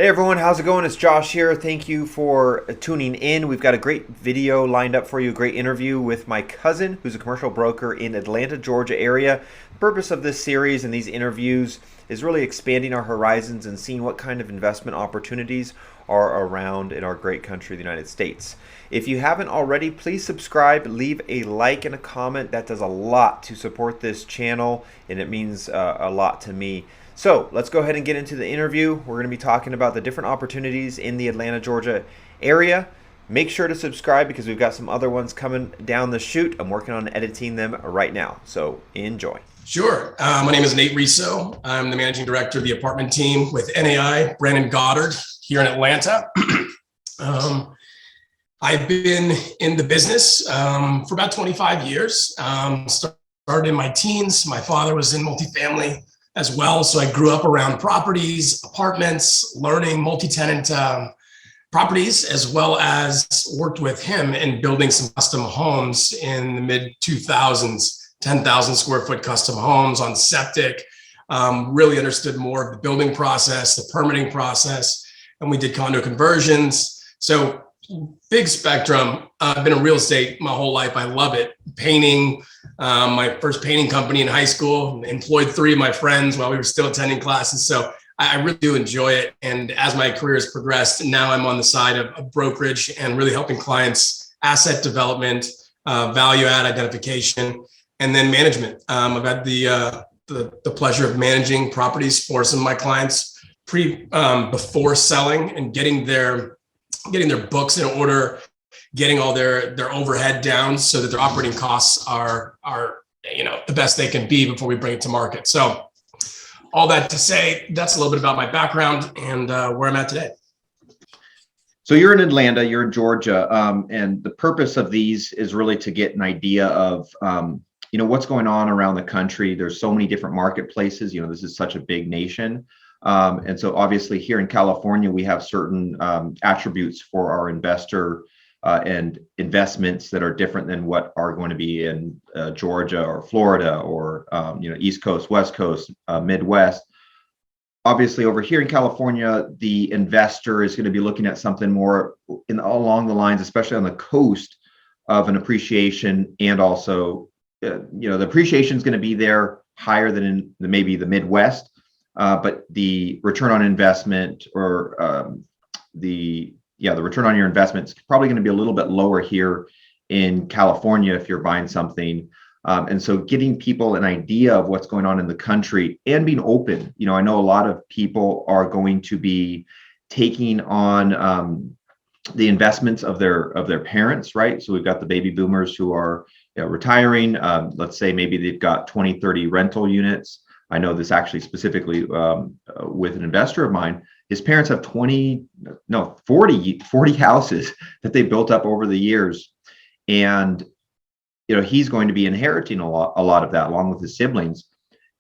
Hey everyone, how's it going? It's Josh here. Thank you for tuning in. We've got a great video lined up for you, a great interview with my cousin who's a commercial broker in Atlanta, Georgia area. The purpose of this series and these interviews is really expanding our horizons and seeing what kind of investment opportunities are around in our great country, the United States. If you haven't already, please subscribe, leave a like and a comment. That does a lot to support this channel and it means a lot to me. So let's go ahead and get into the interview. We're going to be talking about the different opportunities in the Atlanta, Georgia area. Make sure to subscribe because we've got some other ones coming down the chute. I'm working on editing them right now. So enjoy. Sure. My name is Nate Riso. I'm the managing director of the apartment team with NAI, Brandon Goddard, here in Atlanta. I've been in the business for about 25 years. Started in my teens. My father was in multifamily as well. So I grew up around properties, apartments, learning multi-tenant properties, as well as worked with him in building some custom homes in the mid 2000s, 10,000 square foot custom homes on septic, really understood more of the building process, the permitting process, and we did condo conversions. So big spectrum. I've been in real estate my whole life. I love it. Painting, my first painting company in high school, employed 3 of my friends while we were still attending classes. So I really do enjoy it. And as my career has progressed, now I'm on the side of brokerage and really helping clients, asset development, value add identification, and then management. I've had the pleasure of managing properties for some of my clients before selling and getting their books in order, getting all their overhead down so that their operating costs are the best they can be before we bring it to market. So all that to say, that's a little bit about my background and where I'm at today. So you're in Atlanta, you're in Georgia, and the purpose of these is really to get an idea of what's going on around the country. There's so many different marketplaces. This is such a big nation. And so obviously here in California, we have certain attributes for our investor and investments that are different than what are going to be in Georgia or Florida or East Coast, West Coast, Midwest. Obviously over here in California, the investor is going to be looking at something more along the lines, especially on the coast, of an appreciation, and also the appreciation is going to be there higher than in maybe the Midwest. But the return on investment or the return on your investment is probably going to be a little bit lower here in California if you're buying something. And so getting people an idea of what's going on in the country and being open. I know a lot of people are going to be taking on the investments of their parents, right? So we've got the baby boomers who are retiring. Let's say maybe they've got 20, 30 rental units. I know this actually specifically with an investor of mine. His parents have 40 houses that they built up over the years. And, he's going to be inheriting a lot of that along with his siblings.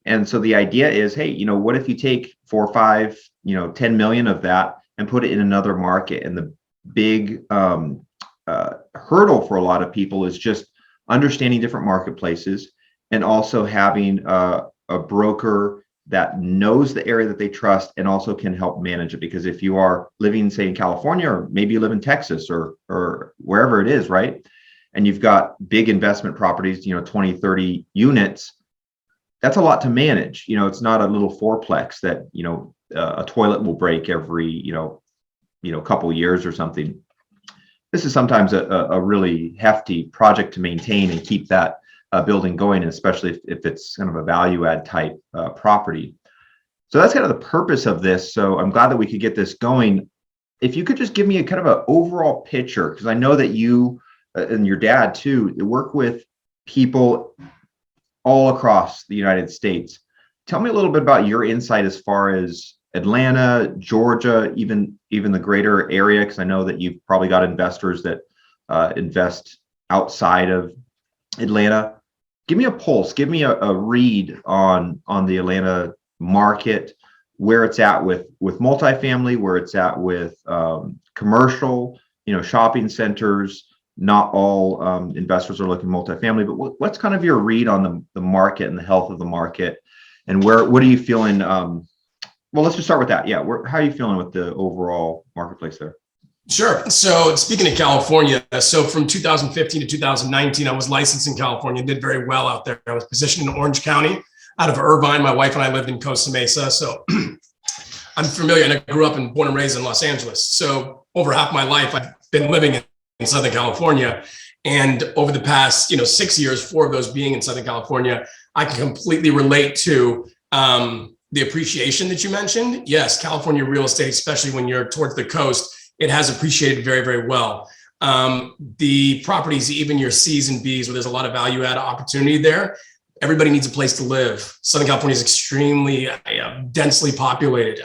And so the idea is, hey, what if you take 4, 5, 10 million of that and put it in another market? And the big hurdle for a lot of people is just understanding different marketplaces and also having a broker that knows the area that they trust and also can help manage it. Because if you are living, say, in California, or maybe you live in Texas or wherever it is, right? And you've got big investment properties, 20, 30 units, that's a lot to manage. It's not a little fourplex that, a toilet will break every, couple years or something. This is sometimes a really hefty project to maintain and keep that building going, and especially if it's kind of a value add type property. So that's kind of the purpose of this. So I'm glad that we could get this going. If you could just give me a kind of an overall picture, because I know that you and your dad too work with people all across the United States. Tell me a little bit about your insight as far as Atlanta, Georgia, even the greater area, because I know that you've probably got investors that invest outside of Atlanta. Give me a pulse, give me a read on the Atlanta market, where it's at with multifamily, where it's at with commercial, shopping centers. Not all investors are looking multifamily, but what's kind of your read on the market and the health of the market, and what are you feeling Well, let's just start with that. Yeah. How are you feeling with the overall marketplace there? Sure. So speaking of California, so from 2015 to 2019, I was licensed in California, did very well out there. I was positioned in Orange County out of Irvine. My wife and I lived in Costa Mesa. So I'm familiar, and I grew up and born and raised in Los Angeles. So over half my life, I've been living in Southern California. And over the past, 6 years, 4 of those being in Southern California, I can completely relate to the appreciation that you mentioned. Yes, California real estate, especially when you're towards the coast, it has appreciated very, very well. The properties, even your C's and B's, where there's a lot of value add opportunity there, everybody needs a place to live. Southern California is extremely densely populated.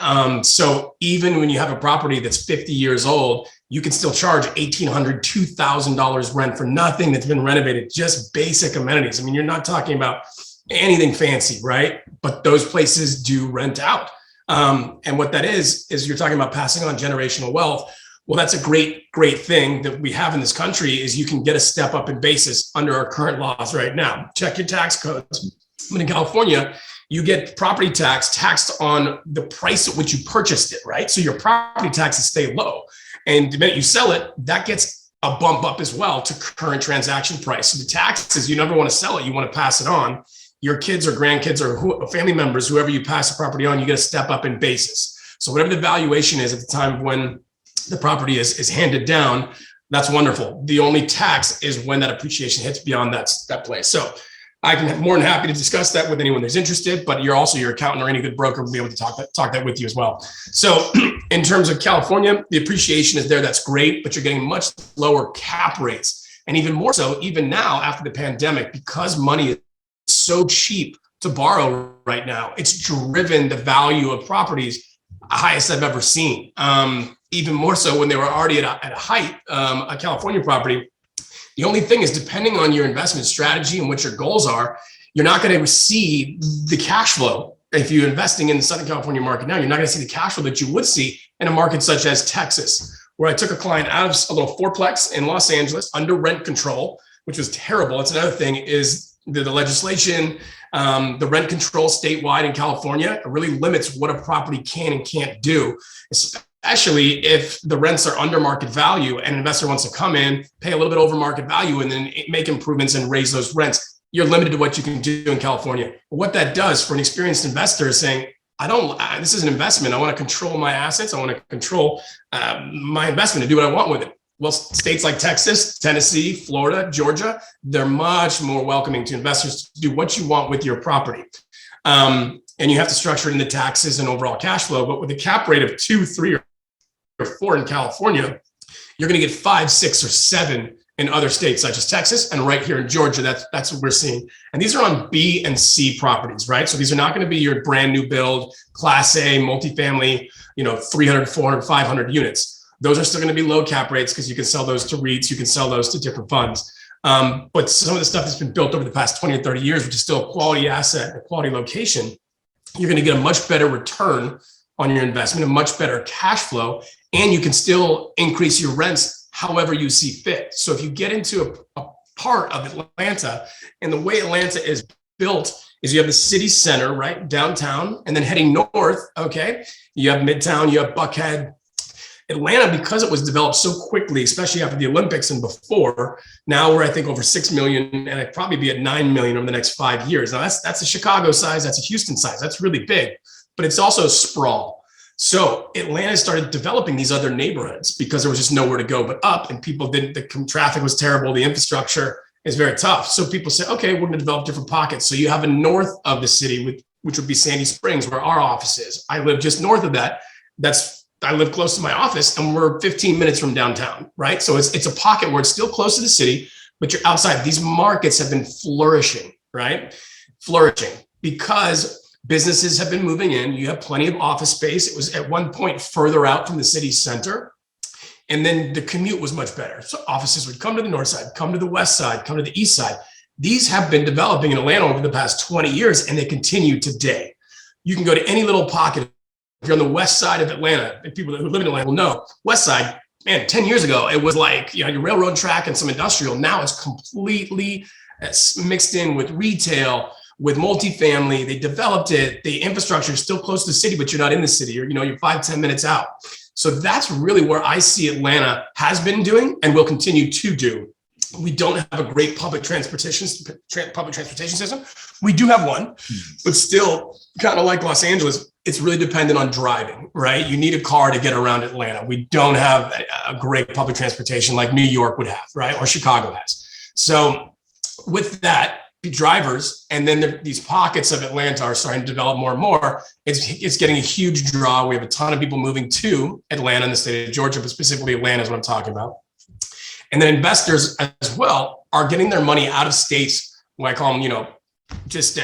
So even when you have a property that's 50 years old, you can still charge $1,800, $2,000 rent for nothing that's been renovated, just basic amenities. I mean, you're not talking about anything fancy, right? But those places do rent out. And what that is you're talking about passing on generational wealth. Well, that's a great, great thing that we have in this country is you can get a step up in basis under our current laws right now. Check your tax codes. But in California, you get property tax taxed on the price at which you purchased it, right? So your property taxes stay low. And the minute you sell it, that gets a bump up as well to current transaction price. So the taxes, you never want to sell it. You want to pass it on. Your kids or grandkids or family members, whoever you pass the property on, you get a step up in basis. So whatever the valuation is at the time when the property is handed down, that's wonderful. The only tax is when that appreciation hits beyond that place. So I can more than happy to discuss that with anyone that's interested, but you're also your accountant or any good broker will be able to talk that with you as well. So in terms of California, the appreciation is there. That's great, but you're getting much lower cap rates. And even more so, even now after the pandemic, because money is so cheap to borrow right now, it's driven the value of properties highest I've ever seen. Even more so when they were already at a height, a California property. The only thing is, depending on your investment strategy and what your goals are, you're not going to see the cash flow. If you're investing in the Southern California market now, you're not going to see the cash flow that you would see in a market such as Texas, where I took a client out of a little fourplex in Los Angeles under rent control, which was terrible. That's another thing is the legislation, the rent control statewide in California really limits what a property can and can't do, especially if the rents are under market value and an investor wants to come in, pay a little bit over market value, and then make improvements and raise those rents. You're limited to what you can do in California. What that does for an experienced investor is saying, this is an investment. I want to control my assets. I want to control my investment and do what I want with it. Well, states like Texas, Tennessee, Florida, Georgia, they're much more welcoming to investors to do what you want with your property. And you have to structure it into taxes and overall cash flow. But with a cap rate of 2, 3, or 4 in California, you're going to get 5, 6, or 7 in other states such as Texas, and right here in Georgia, that's what we're seeing. And these are on B and C properties, right? So these are not going to be your brand new build, Class A, multifamily, 300, 400, 500 units. Those are still going to be low cap rates because you can sell those to REITs, you can sell those to different funds. But some of the stuff that's been built over the past 20 or 30 years, which is still a quality asset, a quality location, you're going to get a much better return on your investment, a much better cash flow, and you can still increase your rents however you see fit. So if you get into a part of Atlanta, and the way Atlanta is built is you have the city center, right, downtown, and then heading north, okay, you have Midtown, you have Buckhead. Atlanta, because it was developed so quickly, especially after the Olympics and before, now we're, I think, over 6 million, and it'd probably be at 9 million over the next 5 years. Now that's a Chicago size, that's a Houston size, that's really big, but it's also sprawl. So Atlanta started developing these other neighborhoods because there was just nowhere to go but up, and people didn't, the traffic was terrible, the infrastructure is very tough. So people say, okay, we're going to develop different pockets. So you have a north of the city, which would be Sandy Springs, where our office is. I live just north of that. I live close to my office, and we're 15 minutes from downtown, right? So it's a pocket where it's still close to the city, but you're outside. These markets have been flourishing, right? Flourishing because businesses have been moving in. You have plenty of office space. It was at one point further out from the city center, and then the commute was much better. So offices would come to the north side, come to the west side, come to the east side. These have been developing in Atlanta over the past 20 years, and they continue today. You can go to any little pocket. If you're on the west side of Atlanta, and people who live in Atlanta will know, west side, man, 10 years ago, it was like, your railroad track and some industrial. Now it's completely mixed in with retail, With multifamily, they developed it. The infrastructure is still close to the city, but you're not in the city. You're 5-10 minutes out. So that's really where I see Atlanta has been doing and will continue to do. We don't have a great public transportation system. We do have one, but still, kind of like Los Angeles, it's really dependent on driving, right? You need a car to get around Atlanta. We don't have a great public transportation like New York would have, right? Or Chicago has. So with that, drivers, and then these pockets of Atlanta are starting to develop more and more. It's getting a huge draw. We have a ton of people moving to Atlanta in the state of Georgia, but specifically Atlanta is what I'm talking about. And then investors as well are getting their money out of states, what I call them, just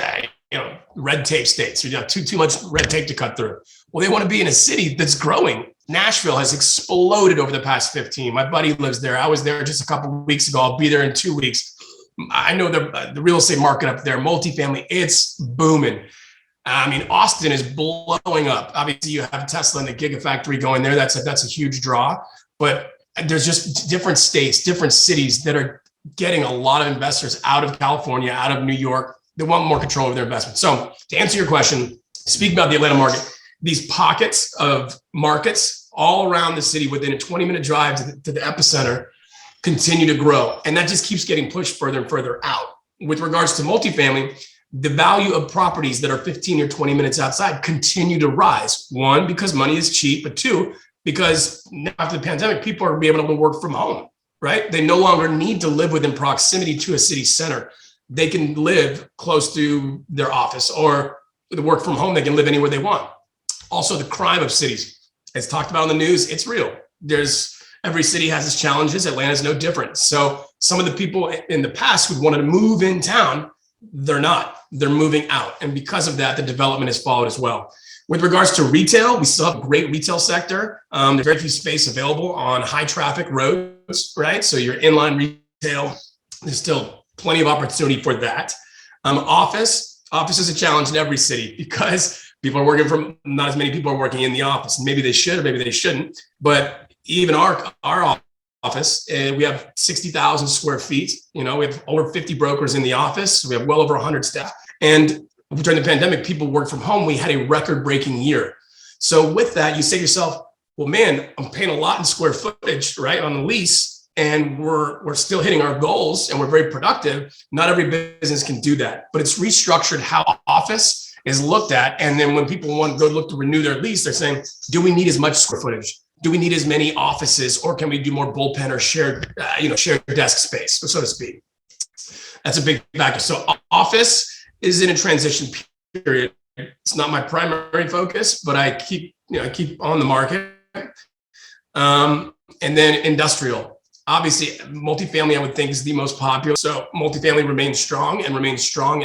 red tape states. You have too much red tape to cut through. Well, they want to be in a city that's growing. Nashville has exploded over the past 15. My buddy lives there. I was there just a couple of weeks ago. I'll be there in 2 weeks. I know the real estate market up there, multifamily, it's booming. I mean, Austin is blowing up. Obviously, you have Tesla and the Gigafactory going there. That's a huge draw. But there's just different states, different cities that are getting a lot of investors out of California, out of New York. They want more control over their investment. So to answer your question, speaking about the Atlanta market, these pockets of markets all around the city within a 20-minute drive to the epicenter continue to grow. And that just keeps getting pushed further and further out. With regards to multifamily, the value of properties that are 15 or 20 minutes outside continue to rise. One, because money is cheap, but two, because after the pandemic, people are being able to work from home, right? They no longer need to live within proximity to a city center. They can live close to their office, or the work from home, they can live anywhere they want. Also, the crime of cities, as talked about in the news, it's real. Every city has its challenges. Atlanta is no different. So some of the people in the past who wanted to move in town, they're not. They're moving out. And because of that, the development has followed as well. With regards to retail, we still have a great retail sector. There's very few space available on high traffic roads, right? So your inline retail, there's still plenty of opportunity for that. Office is a challenge in every city because people are working from, not as many people are working in the office. Maybe they should, or maybe they shouldn't. But even our office, we have 60,000 square feet. We have over 50 brokers in the office. We have well over 100 staff. And during the pandemic, people worked from home. We had a record-breaking year. So with that, you say to yourself, well, man, I'm paying a lot in square footage, right, on the lease, and we're still hitting our goals, and we're very productive. Not every business can do that, but it's restructured how office is looked at. And then when people want to go look to renew their lease, they're saying, do we need as much square footage? Do we need as many offices, or can we do more bullpen or shared desk space, so to speak? That's a big factor. So office is in a transition period. It's not my primary focus, but I keep on the market. And then industrial. Obviously, multifamily, I would think, is the most popular. So multifamily remains strong in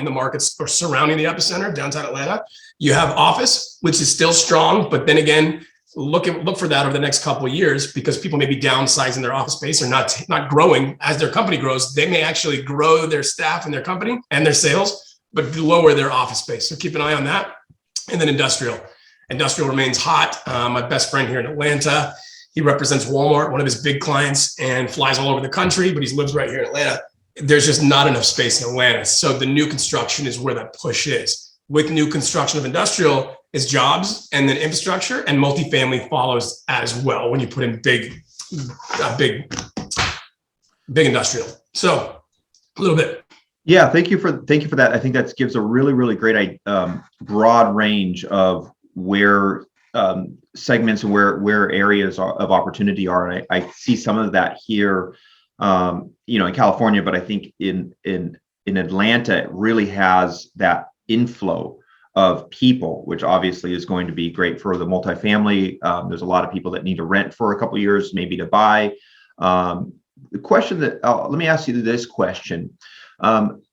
the markets surrounding the epicenter, downtown Atlanta. You have office, which is still strong, but then again, look for that over the next couple of years, because people may be downsizing their office space or not growing as their company grows. They may actually grow their staff and their company and their sales, but lower their office space. So keep an eye on that. And then industrial remains hot. My best friend here in Atlanta, he represents Walmart, one of his big clients, and flies all over the country, but he lives right here in Atlanta. There's just not enough space in Atlanta. So the new construction is where that push is. With new construction of industrial is jobs, and then infrastructure, and multifamily follows as well when you put in big industrial. So a little bit. Yeah, thank you for that. I think that gives a really, really great broad range of where segments and where areas of opportunity are. And I see some of that here, in California, but I think in Atlanta, it really has that inflow of people, which obviously is going to be great for the multifamily. There's a lot of people that need to rent for a couple of years, maybe to buy. The question let me ask you this question.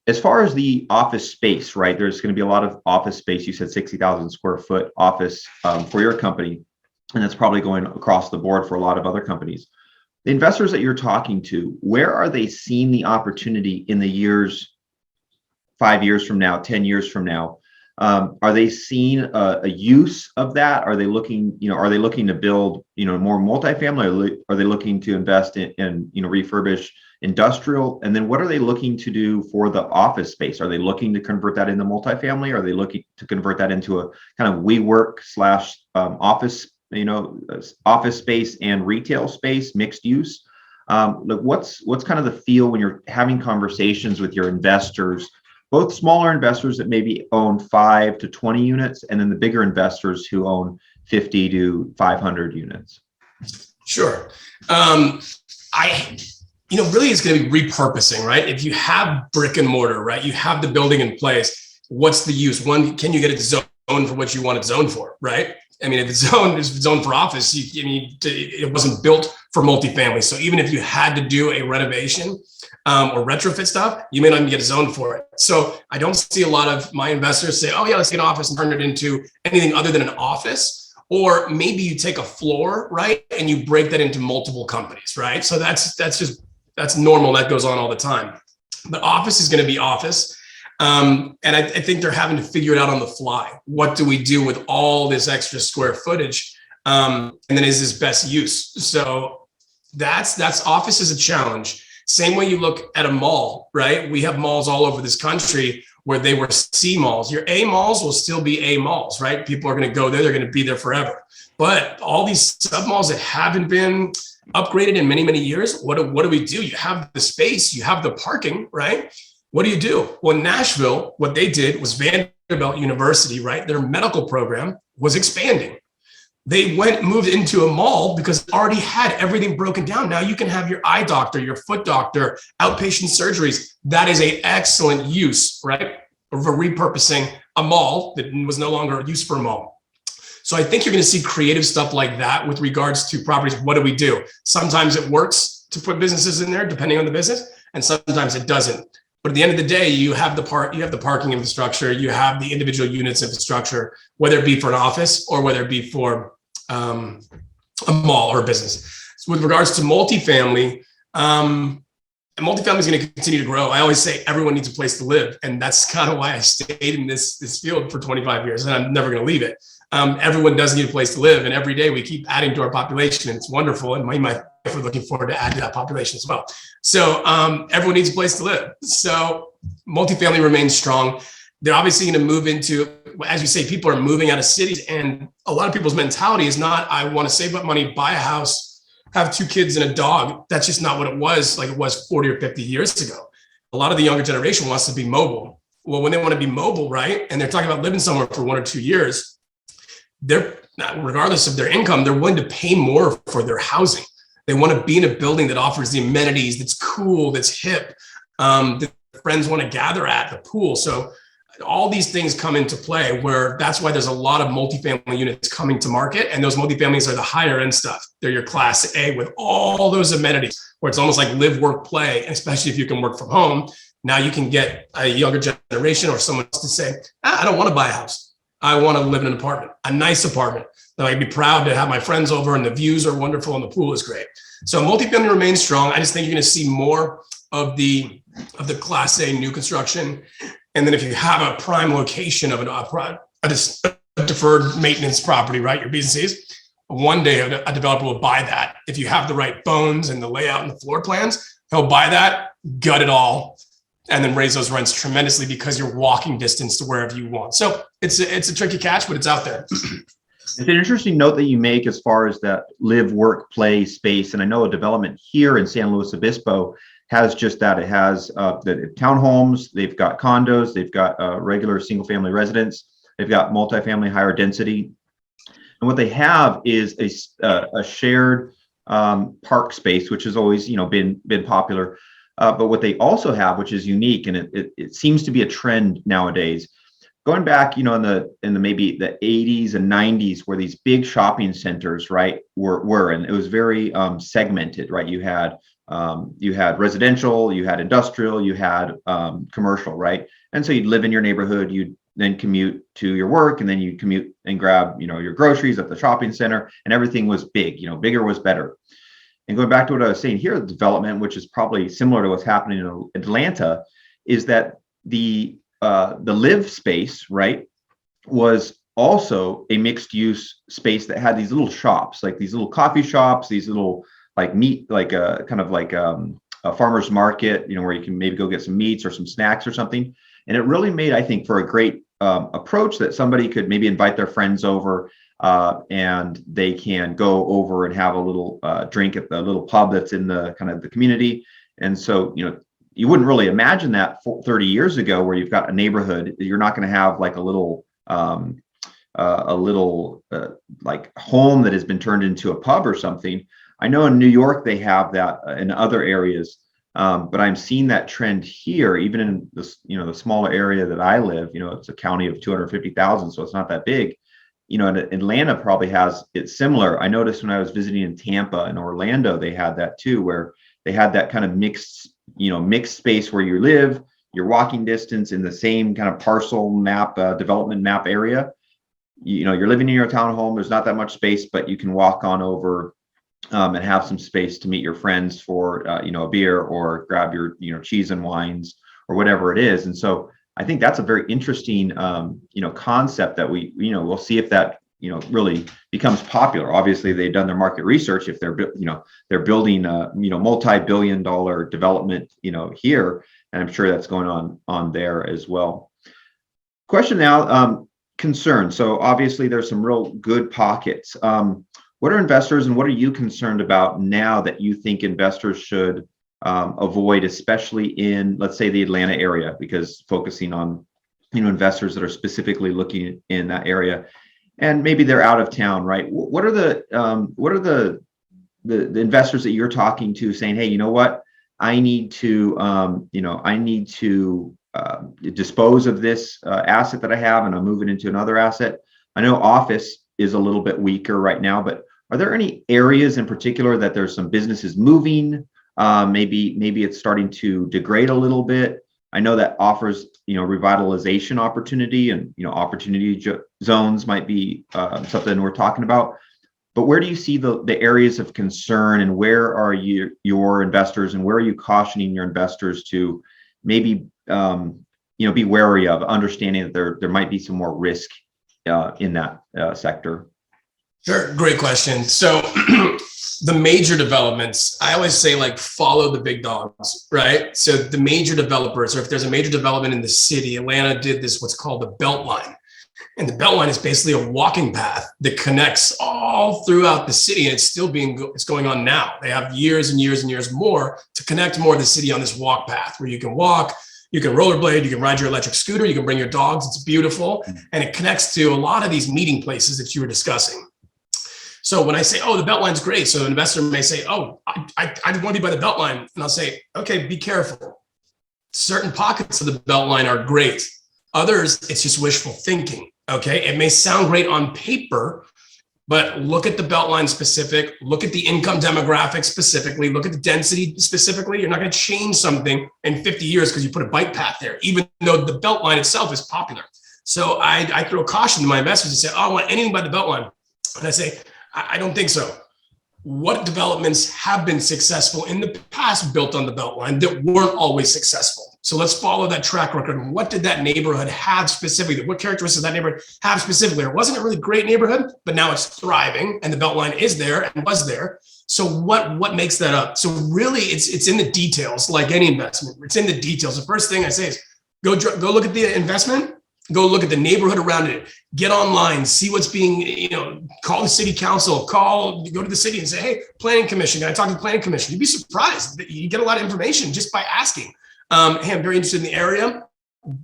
As far as the office space, right, there's going to be a lot of office space. You said 60,000 square foot office for your company, and that's probably going across the board for a lot of other companies. The investors that you're talking to, where are they seeing the opportunity in the years, 5 years from now, 10 years from now? Are they seeing a use of that? Are they looking, to build, more multifamily? Or are they looking to invest in refurbish industrial? And then what are they looking to do for the office space? Are they looking to convert that into multifamily? Are they looking to convert that into a kind of WeWork slash office, office space and retail space, mixed use? Like what's kind of the feel when you're having conversations with your investors, both smaller investors that maybe own 5 to 20 units, and then the bigger investors who own 50 to 500 units? Sure. Really it's going to be repurposing, right? If you have brick and mortar, right, you have the building in place, what's the use? One, can you get it zoned for what you want it zoned for, right? I mean, if it's zoned for office, it wasn't built for multifamily. So even if you had to do a renovation or retrofit stuff, you may not even get a zone for it. So I don't see a lot of my investors say, oh yeah, let's get an office and turn it into anything other than an office. Or maybe you take a floor, right, and you break that into multiple companies, right? So that's normal. That goes on all the time. But office is going to be office. And I think they're having to figure it out on the fly. What do we do with all this extra square footage? And then is this best use? So that's office is a challenge. Same way you look at a mall, right? We have malls all over this country where they were C malls. Your A malls will still be A malls, right? People are going to go there. They're going to be there forever. But all these sub malls that haven't been upgraded in many, many years, what do we do? You have the space, you have the parking, right? What do? Well, in Nashville, what they did was Vanderbilt University, right? Their medical program was expanding. They moved into a mall because it already had everything broken down. Now you can have your eye doctor, your foot doctor, outpatient surgeries. That is an excellent use, right? For repurposing a mall that was no longer used for a mall. So I think you're going to see creative stuff like that with regards to properties. What do we do? Sometimes it works to put businesses in there, depending on the business, and sometimes it doesn't. But at the end of the day, you have the parking infrastructure, you have the individual units infrastructure, whether it be for an office or whether it be for a mall or a business. So with regards to multifamily, multifamily is going to continue to grow. I always say everyone needs a place to live, and that's kind of why I stayed in this field for 25 years, and I'm never going to leave it. Everyone does need a place to live, and every day we keep adding to our population, and it's wonderful. And my wife, we're looking forward to add to that population as well. So everyone needs a place to live. So multifamily remains strong. They're obviously going to move into, as you say, people are moving out of cities, and a lot of people's mentality is not, I want to save up money, buy a house, have 2 kids and a dog. That's just not what it was like it was 40 or 50 years ago. A lot of the younger generation wants to be mobile. Well, when they want to be mobile, right, and they're talking about living somewhere for 1 or 2 years, they're, regardless of their income, they're willing to pay more for their housing. They want to be in a building that offers the amenities, that's cool, that's hip, that friends want to gather at, the pool. So all these things come into play, where that's why there's a lot of multifamily units coming to market. And those multifamilies are the higher end stuff. They're your class A with all those amenities, where it's almost like live, work, play, especially if you can work from home. Now you can get a younger generation or someone else to say, I don't want to buy a house. I want to live in an apartment, a nice apartment that I'd be proud to have my friends over, and the views are wonderful and the pool is great. So multifamily remains strong. I just think you're going to see more of the class A new construction. And then if you have a prime location of a deferred maintenance property, right, your BCs, one day a developer will buy that. If you have the right bones and the layout and the floor plans, he'll buy that, gut it all, and then raise those rents tremendously because you're walking distance to wherever you want. So it's a tricky catch, but it's out there. It's an interesting note that you make as far as that live, work, play space. And I know a development here in San Luis Obispo has just that. It has the townhomes, they've got condos, they've got regular single family residents, they've got multifamily higher density. And what they have is a shared park space, which has always been popular. But what they also have, which is unique, and it seems to be a trend nowadays, going back, in the maybe the 80s and 90s, where these big shopping centers, right, were, and it was very segmented, right? You had residential, you had industrial, you had commercial, right? And so you'd live in your neighborhood, you'd then commute to your work, and then you commute and grab, your groceries at the shopping center, and everything was big, bigger was better. And going back to what I was saying here, the development, which is probably similar to what's happening in Atlanta, is that the live space, right, was also a mixed use space that had these little shops, like these little coffee shops, these little like meat, like kind of like a farmer's market, where you can maybe go get some meats or some snacks or something. And it really made, I think, for a great approach that somebody could maybe invite their friends over, and they can go over and have a little drink at the little pub that's in the kind of the community. And so, you wouldn't really imagine that 30 years ago, where you've got a neighborhood. You're not going to have like a little like home that has been turned into a pub or something. I know in New York they have that in other areas, but I'm seeing that trend here, even in this, the smaller area that I live. It's a county of 250,000, so it's not that big. And Atlanta probably has it similar. I noticed when I was visiting in Tampa and Orlando, they had that too, where they had that kind of mixed space where you live, your walking distance in the same kind of parcel map, development map area. You're living in your townhome. There's not that much space, but you can walk on over and have some space to meet your friends for, a beer, or grab your, cheese and wines or whatever it is. And so I think that's a very interesting, concept that we'll see if that, really becomes popular. Obviously, they've done their market research. If they're building a, multi-billion-dollar development, here, and I'm sure that's going on there as well. Question now, concern. So obviously there's some real good pockets. What are investors, and what are you concerned about now that you think investors should avoid, especially in, let's say, the Atlanta area, because focusing on, investors that are specifically looking in that area, and maybe they're out of town, right? What are the investors that you're talking to saying, hey, you know what, I need to, dispose of this asset that I have, and I'm moving into another asset. I know office is a little bit weaker right now, but are there any areas in particular that there's some businesses moving? Maybe it's starting to degrade a little bit. I know that offers, revitalization opportunity, and, opportunity zones might be something we're talking about. But where do you see the areas of concern, and where are your investors, and where are you cautioning your investors to maybe be wary of, understanding that there might be some more risk in that sector? Sure, great question. So the major developments, I always say, like, follow the big dogs, right? So the major developers, or if there's a major development in the city, Atlanta did this, what's called the Beltline. And the Beltline is basically a walking path that connects all throughout the city, and it's going on now. They have years and years and years more to connect more of the city on this walk path, where you can walk, you can rollerblade, you can ride your electric scooter, you can bring your dogs. It's beautiful, and it connects to a lot of these meeting places that you were discussing. So when I say, oh, the Beltline's great, so an investor may say, oh, I want to be by the Beltline, and I'll say, okay, be careful. Certain pockets of the Beltline are great. Others, it's just wishful thinking. Okay, it may sound great on paper, but look at the Beltline specific, look at the income demographic specifically, look at the density specifically. You're not going to change something in 50 years because you put a bike path there, even though the Beltline itself is popular. So I throw caution to my investors and say, oh, I want anything by the Beltline. And I say, I don't think so. What developments have been successful in the past built on the Beltline that weren't always successful? So let's follow that track record. What did that neighborhood have specifically? What characteristics did that neighborhood have specifically? It wasn't a really great neighborhood, but now it's thriving, and the Beltline is there and was there. So what makes that up? So really, it's in the details, like any investment. It's in the details. The first thing I say is go look at the investment. Go look at the neighborhood around it. Get online, see what's being, call the city council, go to the city and say, hey, planning commission, can I talk to the planning commission? You'd be surprised that you get a lot of information just by asking. Hey, I'm very interested in the area.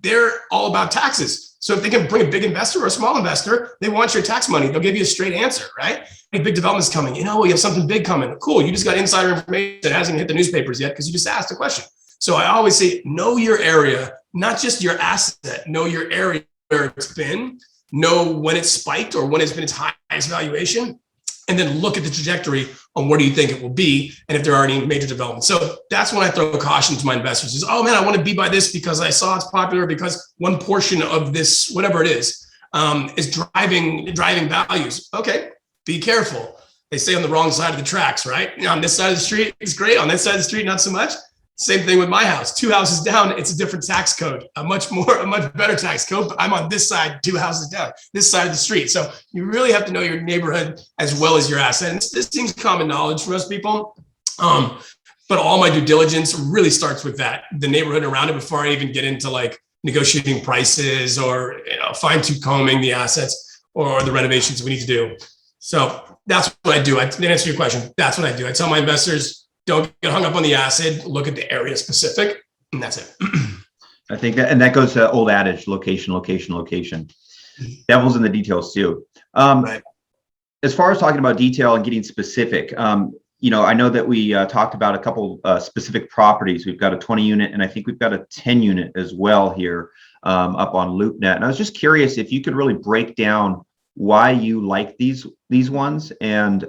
They're all about taxes. So if they can bring a big investor or a small investor, they want your tax money. They'll give you a straight answer, right? Hey, big development's coming. We have something big coming. Cool. You just got insider information that hasn't hit the newspapers yet because you just asked a question. So I always say, know your area, not just your asset, know your area where it's been, know when it's spiked or when it's been its highest valuation, and then look at the trajectory on where do you think it will be, and if there are any major developments. So that's when I throw caution to my investors is, oh man, I want to be by this because I saw it's popular, because one portion of this, whatever it is driving values. Okay, be careful. They say on the wrong side of the tracks, right? On this side of the street, it's great. On that side of the street, not so much. Same thing with my house. 2 houses down, it's a different tax code, a much better tax code. But I'm on this side, 2 houses down, this side of the street. So you really have to know your neighborhood as well as your asset. And this seems common knowledge for most people. But all my due diligence really starts with that, the neighborhood around it, before I even get into like negotiating prices or fine tooth combing the assets or the renovations we need to do. So that's what I do. To answer your question, that's what I do. I tell my investors, don't get hung up on the asset, look at the area specific, and that's it. I think that goes to old adage, location, location, location. Devil's in the details too. Right. As far as talking about detail and getting specific, I know that we talked about a couple specific properties. We've got a 20 unit, and I think we've got a 10 unit as well here up on LoopNet. And I was just curious if you could really break down why you like these ones and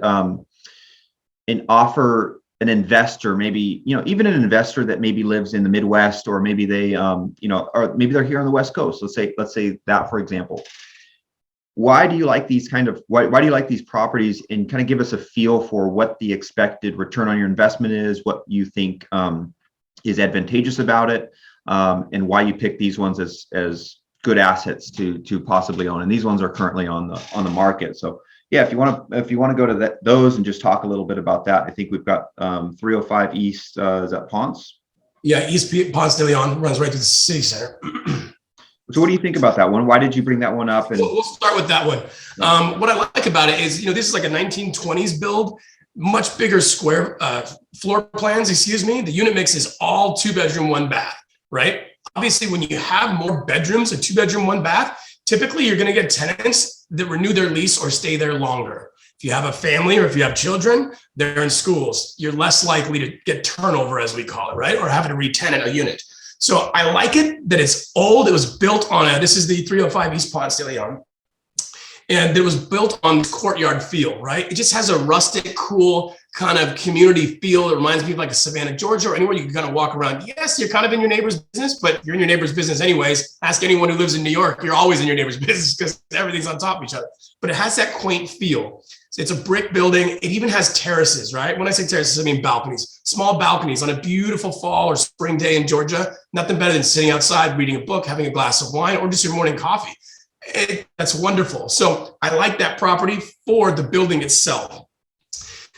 offer an investor, maybe, even an investor that maybe lives in the Midwest, or maybe they, or maybe they're here on the West Coast. Let's say that, for example. Why do you like these why do you like these properties, and kind of give us a feel for what the expected return on your investment is, what you think is advantageous about it, and why you pick these ones as good assets to possibly own. And these ones are currently on the market. So yeah, if you want to go to those and just talk a little bit about that. I think we've got 305 East, is that Ponce? Yeah, East Ponce de Leon runs right to the city center. So what do you think about that one? Why did you bring that one up? And we'll start with that one. What I like about it is, this is like a 1920s build, much bigger square floor plans, The unit mix is all 2-bedroom, 1-bath, right? Obviously, when you have more bedrooms, a 2-bedroom, 1-bath, typically you're going to get tenants that renew their lease or stay there longer. If you have a family or if you have children, they're in schools, you're less likely to get turnover, as we call it, right? Or having to re-tenant a unit. So I like it that it's old. It was built on this is the 305 East Ponce de Leon. And it was built on courtyard feel, right? It just has a rustic, cool kind of community feel. It reminds me of like a Savannah, Georgia, or anywhere you can kind of walk around. Yes, you're kind of in your neighbor's business, but you're in your neighbor's business anyways. Ask anyone who lives in New York, you're always in your neighbor's business because everything's on top of each other. But it has that quaint feel. So it's a brick building. It even has terraces, right? When I say terraces, I mean balconies, small balconies on a beautiful fall or spring day in Georgia. Nothing better than sitting outside, reading a book, having a glass of wine, or just your morning coffee. That's wonderful. So I like that property for the building itself.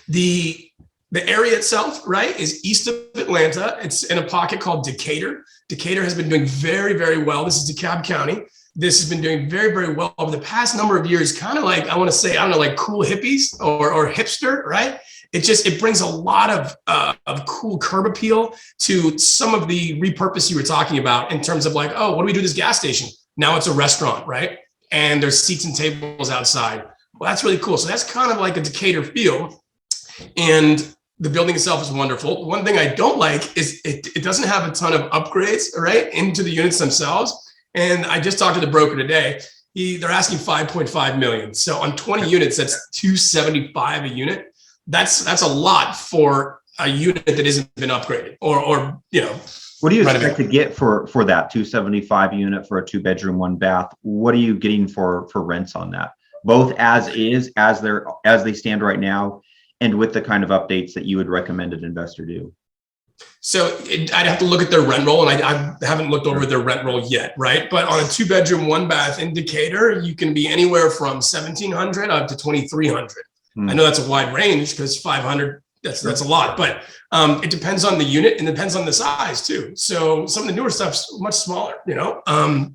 The area itself, right, is east of Atlanta. It's in a pocket called Decatur. Decatur has been doing very, very well. This is DeKalb County. This has been doing very, very well over the past number of years, kind of like, I want to say, I don't know, like cool hippies or hipster, right? It brings a lot of cool curb appeal to some of the repurpose you were talking about in terms of like, oh, what do we do with this gas station? Now it's a restaurant, right? And there's seats and tables outside. Well, that's really cool. So that's kind of like a Decatur feel. And the building itself is wonderful. One thing I don't like is it doesn't have a ton of upgrades, right, into the units themselves. And I just talked to the broker today. They're asking 5.5 million. So on 20 units, that's 275 a unit. That's a lot for a unit that isn't been upgraded or what do you expect to get for that 275 unit for a 2-bedroom, 1-bath? What are you getting for rents on that? Both as they stand right now, and with the kind of updates that you would recommend an investor do? So I'd have to look at their rent roll, and I haven't looked over their rent roll yet, right? But on a 2-bedroom, 1-bath in Decatur, you can be anywhere from 1,700 up to 2,300. I know that's a wide range because 500, that's a lot, but it depends on the unit and depends on the size too. So some of the newer stuff's much smaller,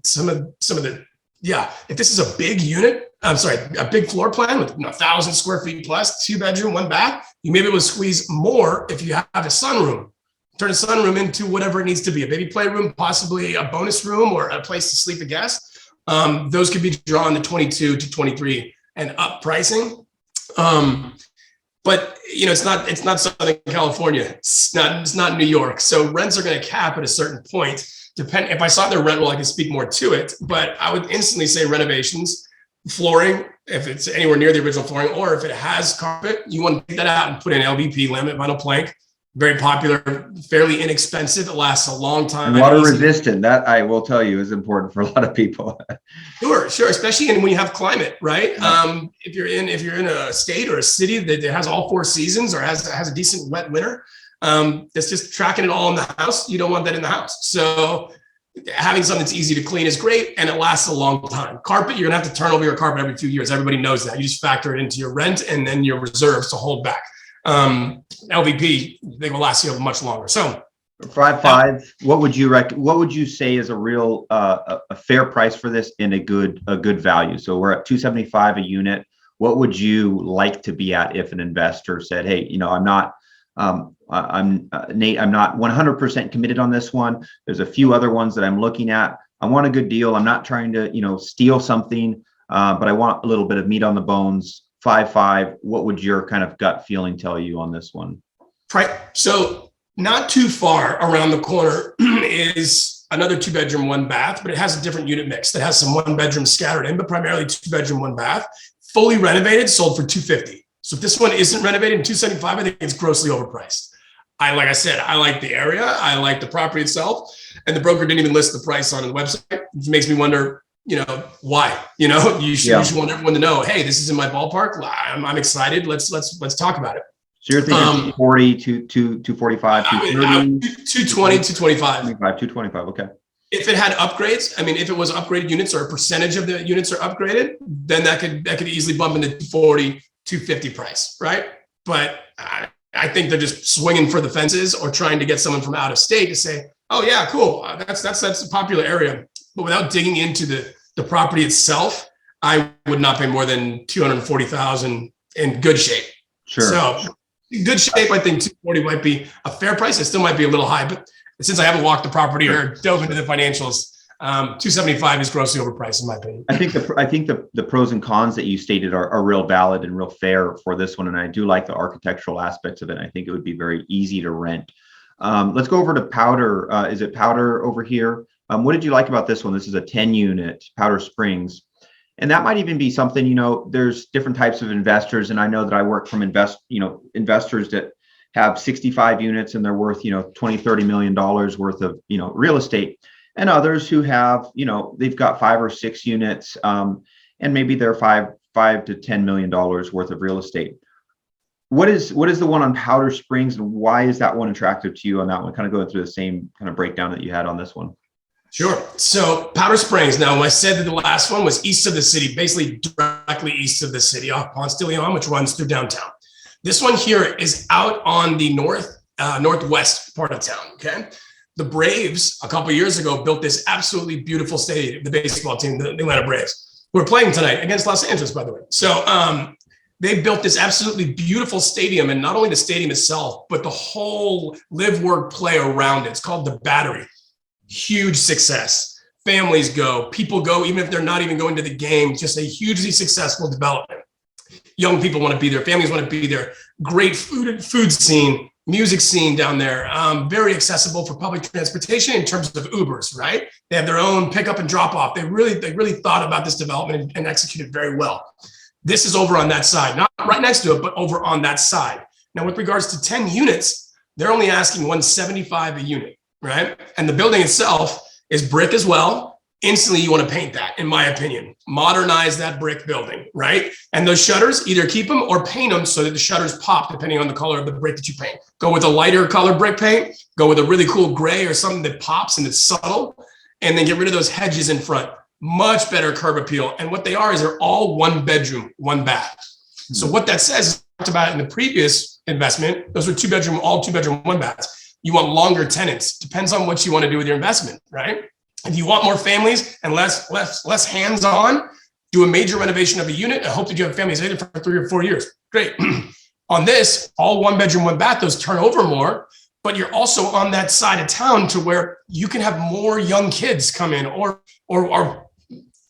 some of the, if this is a big unit, a big floor plan with 1,000 square feet plus, 2-bedroom, 1-bath, you may be able to squeeze more if you have a sunroom. Turn a sunroom into whatever it needs to be, a baby playroom, possibly a bonus room or a place to sleep a guest. Those could be drawn to 22 to 23 and up pricing. But it's not Southern California. It's not New York. So rents are going to cap at a certain point. If I saw their rent roll, I could speak more to it, but I would instantly say renovations, flooring, if it's anywhere near the original flooring, or if it has carpet, you want to take that out and put in LVP, laminate vinyl plank. Very popular, fairly inexpensive. It lasts a long time. And water resistant. That I will tell you is important for a lot of people. Sure. Especially when you have climate, right? If you're in a state or a city that has all 4 seasons or has a decent wet winter, that's just tracking it all in the house. You don't want that in the house. So having something that's easy to clean is great, and it lasts a long time. Carpet, you're gonna have to turn over your carpet every 2 years. Everybody knows that. You just factor it into your rent and then your reserves to hold back. LVP, they will last you much longer. So 5.5. What would you say is a real a fair price for this and a good value? So we're at 275 a unit. What would you like to be at if an investor said, "Hey, I'm not Nate, I'm not 100% committed on this one. There's a few other ones that I'm looking at. I want a good deal. I'm not trying to steal something, but I want a little bit of meat on the bones." 5.5. What would your kind of gut feeling tell you on this one? Right. So not too far around the corner is another 2-bedroom, 1-bath, but it has a different unit mix that has some 1-bedrooms scattered in, but primarily 2-bedroom, 1-bath, fully renovated, sold for $250. So if this one isn't renovated in $275, I think it's grossly overpriced. Like I said, I like the area, I like the property itself, and the broker didn't even list the price on the website. It makes me wonder, why? You should want everyone to know, hey, this is in my ballpark. I'm excited. Let's talk about it. So you're thinking 240, 245, 230, 220, 225. 225. Okay. If it had upgrades, if it was upgraded units or a percentage of the units are upgraded, then that could easily bump into 240, 250 price, right? But I think they're just swinging for the fences or trying to get someone from out of state to say, oh yeah, cool, that's a popular area. But without digging into the property itself, I would not pay more than $240,000 in good shape. Sure. So in good shape, I think 240 might be a fair price. It still might be a little high, but since I haven't walked the property or dove into the financials, 275 is grossly overpriced in my opinion. I think the pros and cons that you stated are real valid and real fair for this one, and I do like the architectural aspects of it. I think it would be very easy to rent. Let's go over to Powder. Is it Powder over here? What did you like about this one? This is a 10-unit Powder Springs. And that might even be something, there's different types of investors. And I know that I work from investors that have 65 units and they're worth, $20-30 million worth of, real estate. And others who have, they've got 5 or 6 units, and maybe they're $5 to $10 million worth of real estate. What is the one on Powder Springs, and why is that one attractive to you on that one? Kind of going through the same kind of breakdown that you had on this one. Sure. So Powder Springs. Now, I said that the last one was east of the city, basically directly east of the city, off Ponce, which runs through downtown. This one here is out on the northwest part of town. Okay. The Braves, a couple of years ago, built this absolutely beautiful stadium, the baseball team, the Atlanta Braves, who are playing tonight against Los Angeles, by the way. So they built this absolutely beautiful stadium, and not only the stadium itself, but the whole live, work, play around it. It's called the Battery. Huge success. Families go, people go, even if they're not even going to the game, just a hugely successful development. Young people want to be there. Families want to be there. Great food scene, music scene down there. Very accessible for public transportation in terms of Ubers, right? They have their own pickup and drop off. They really thought about this development and executed very well. This is over on that side, not right next to it, but over on that side. Now, with regards to 10 units, they're only asking $175 a unit. Right. And the building itself is brick as well. Instantly, you want to paint that, in my opinion. Modernize that brick building, right? And those shutters, either keep them or paint them so that the shutters pop depending on the color of the brick that you paint. Go with a lighter color brick paint, go with a really cool gray or something that pops and it's subtle, and then get rid of those hedges in front. Much better curb appeal. And what they are is they're all 1-bedroom, 1-bath. So what that says, talked about in the previous investment, those were 2-bedroom, all 2-bedroom, 1-baths. You want longer tenants. Depends on what you want to do with your investment, right? If you want more families and less hands-on, do a major renovation of a unit and hope that you have families in it for 3 or 4 years. Great. On this, all 1-bedroom, 1-bath, those turn over more, but you're also on that side of town to where you can have more young kids come in or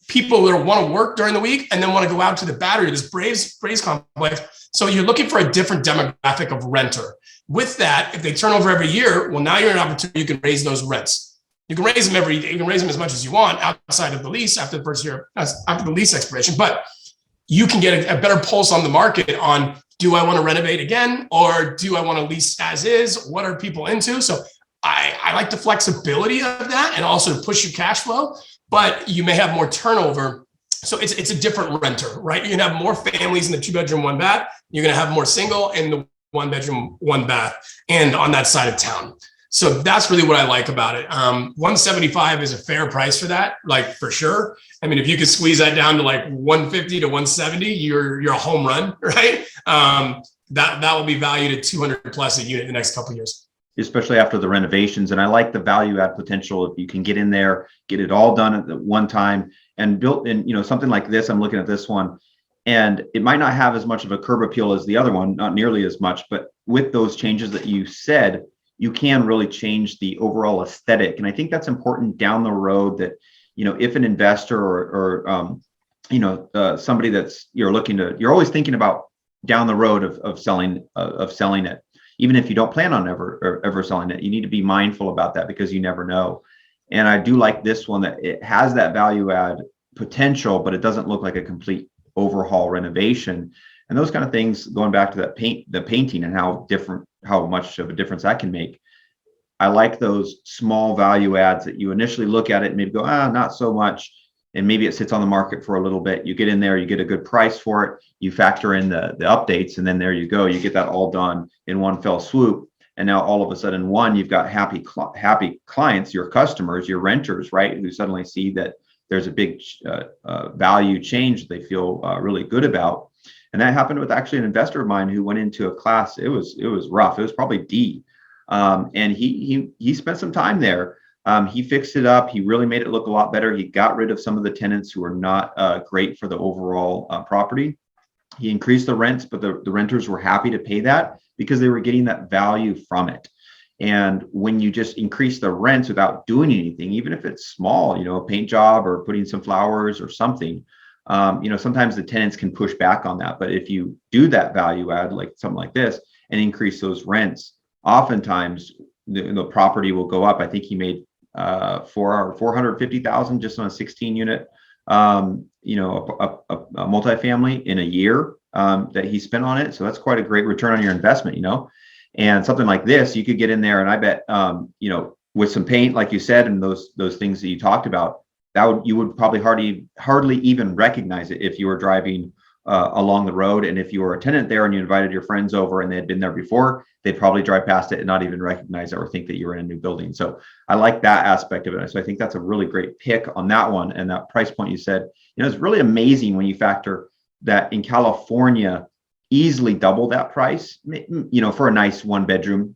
people that want to work during the week and then want to go out to the Battery, this Braves complex. So you're looking for a different demographic of renter. With that, if they turn over every year, well, now you're in an opportunity, you can raise those rents. You can raise them you can raise them as much as you want outside of the lease after the first year, after the lease expiration, but you can get a better pulse on the market on, do I want to renovate again? Or do I want to lease as is? What are people into? So I like the flexibility of that and also to push your cash flow, but you may have more turnover. So it's a different renter, right? You're going to have more families in the 2-bedroom, 1-bath. You're going to have more single in the 1-bedroom, 1-bath, and on that side of town. So that's really what I like about it. 175 is a fair price for that, like for sure. I mean, if you could squeeze that down to like 150 to 170, you're a home run, right? that will be valued at 200 plus a unit in the next couple of years. Especially after the renovations. And I like the value add potential if you can get in there, get it all done at the one time and built in, something like this. I'm looking at this one, and it might not have as much of a curb appeal as the other one, not nearly as much, but with those changes that you said, you can really change the overall aesthetic. And I think that's important down the road, that, if an investor or somebody that's you're always thinking about down the road of selling it, even if you don't plan on ever selling it. You need to be mindful about that, because you never know. And I do like this one, that it has that value add potential, but it doesn't look like a complete overhaul renovation. And those kind of things, going back to the painting and how much of a difference that can make. I like those small value adds that you initially look at it and maybe go, not so much. And maybe it sits on the market for a little bit. You get in there, you get a good price for it. You factor in the updates, and then there you go. You get that all done in one fell swoop. And now all of a sudden, you've got happy clients, your customers, your renters, right? Who suddenly see that there's a big value change they feel really good about. And that happened with actually an investor of mine who went into a class. It was rough. It was probably D. And he spent some time there. He fixed it up. He really made it look a lot better. He got rid of some of the tenants who were not great for the overall property. He increased the rents, but the renters were happy to pay that because they were getting that value from it. And when you just increase the rents without doing anything, even if it's small, a paint job or putting some flowers or something, sometimes the tenants can push back on that. But if you do that value add, like something like this, and increase those rents, oftentimes the property will go up. I think he made $450,000 just on a 16 unit, a multifamily in a year that he spent on it. So that's quite a great return on your investment, And something like this, you could get in there, and I bet, with some paint, like you said, and those things that you talked about, you would probably hardly even recognize it if you were driving along the road. And if you were a tenant there and you invited your friends over and they had been there before, they'd probably drive past it and not even recognize it or think that you were in a new building. So I like that aspect of it. So I think that's a really great pick on that one. And that price point you said, it's really amazing when you factor that in California, easily double that price, for a nice 1-bedroom,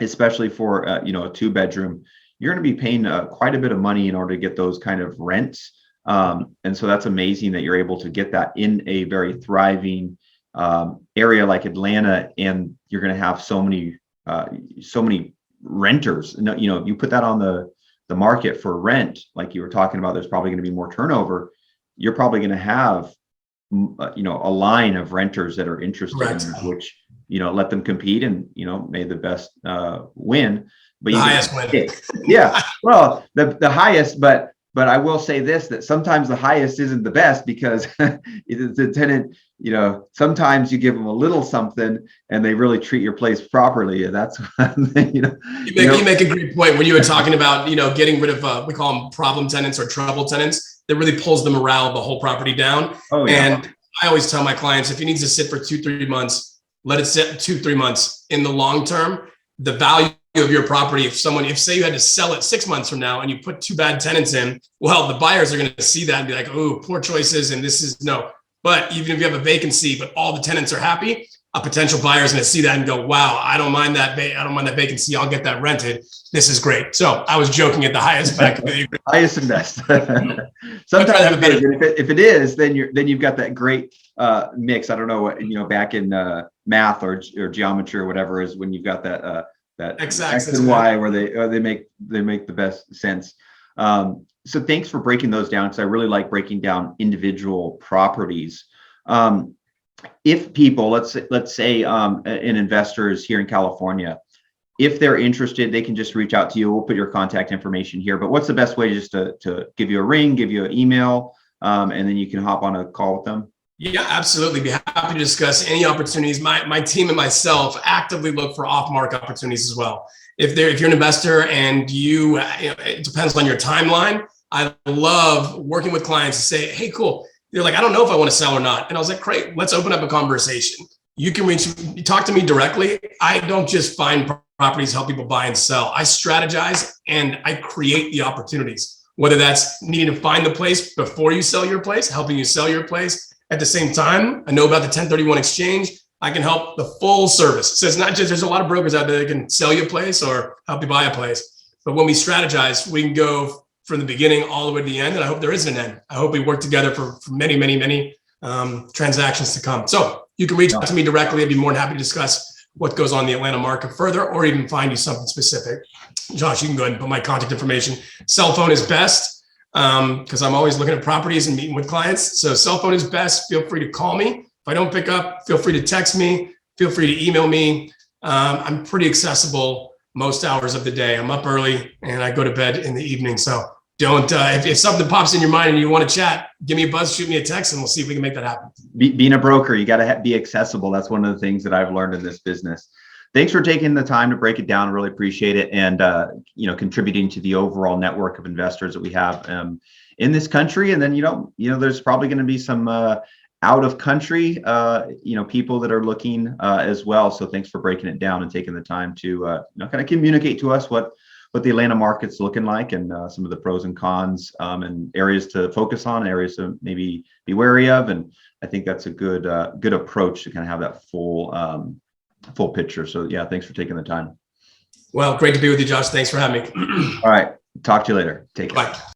especially for a 2-bedroom, you're going to be paying quite a bit of money in order to get those kind of rents. And so that's amazing that you're able to get that in a very thriving area like Atlanta, and you're going to have so many renters. You put that on the market for rent, like you were talking about, there's probably going to be more turnover. You're probably going to have a line of renters that are interested in it, which let them compete, and may the best win. But the highest win. Yeah, well, the highest, but I will say this, that sometimes the highest isn't the best, because the tenant, sometimes you give them a little something and they really treat your place properly. And that's, you make a great point when you were talking about, getting rid of, we call them problem tenants or trouble tenants. That really pulls the morale of the whole property down. Oh, yeah. And I always tell my clients, if it needs to sit for 2-3 months, let it sit 2-3 months. In the long term, the value of your property, if say you had to sell it 6 months from now and you put 2 bad tenants in, well, the buyers are going to see that and be like, oh, poor choices, and this is no. But even if you have a vacancy, but all the tenants are happy, a potential buyer is going to see that and go, wow, I don't mind that vacancy. I'll get that rented. This is great. So I was joking at the highest back. Highest and best. Sometimes if it is, then you've got that great mix. I don't know what, back in math or geometry or whatever, is when you've got that X and Y where they make the best sense. So thanks for breaking those down, because I really like breaking down individual properties. If people, let's say an investor is here in California, if they're interested, they can just reach out to you. We'll put your contact information here. But what's the best way just to give you a ring, give you an email, and then you can hop on a call with them? Yeah, absolutely. Be happy to discuss any opportunities. My team and myself actively look for off-market opportunities as well. If you're an investor and it depends on your timeline. I love working with clients to say, hey, cool. They're like, I don't know if I want to sell or not. And I was like, great, let's open up a conversation. You can talk to me directly. I don't just find properties, help people buy and sell. I strategize and I create the opportunities, whether that's needing to find the place before you sell your place, helping you sell your place. At the same time, I know about the 1031 exchange. I can help the full service. So it's not just, there's a lot of brokers out there that can sell you a place or help you buy a place. But when we strategize, we can go from the beginning all the way to the end. And I hope there isn't an end. I hope we work together for many, many, many transactions to come. So you can reach out to me directly. I'd be more than happy to discuss what goes on in the Atlanta market further, or even find you something specific. Josh, you can go ahead and put my contact information. Cell phone is best because I'm always looking at properties and meeting with clients. So cell phone is best. Feel free to call me. If I don't pick up, feel free to text me. Feel free to email me. I'm pretty accessible most hours of the day. I'm up early and I go to bed in the evening. So don't, if something pops in your mind and you want to chat, give me a buzz, shoot me a text, and we'll see if we can make that happen. Being a broker, you got to be accessible. That's one of the things that I've learned in this business. Thanks for taking the time to break it down. I really appreciate it. And, contributing to the overall network of investors that we have in this country. And then, there's probably going to be some out of country, people that are looking as well. So thanks for breaking it down and taking the time to kind of communicate to us what the Atlanta market's looking like, and some of the pros and cons, and areas to focus on, areas to maybe be wary of. And I think that's a good approach to kind of have that full picture. So yeah, thanks for taking the time. Well, great to be with you, Josh. Thanks for having me. All right. Talk to you later. Take care. Bye.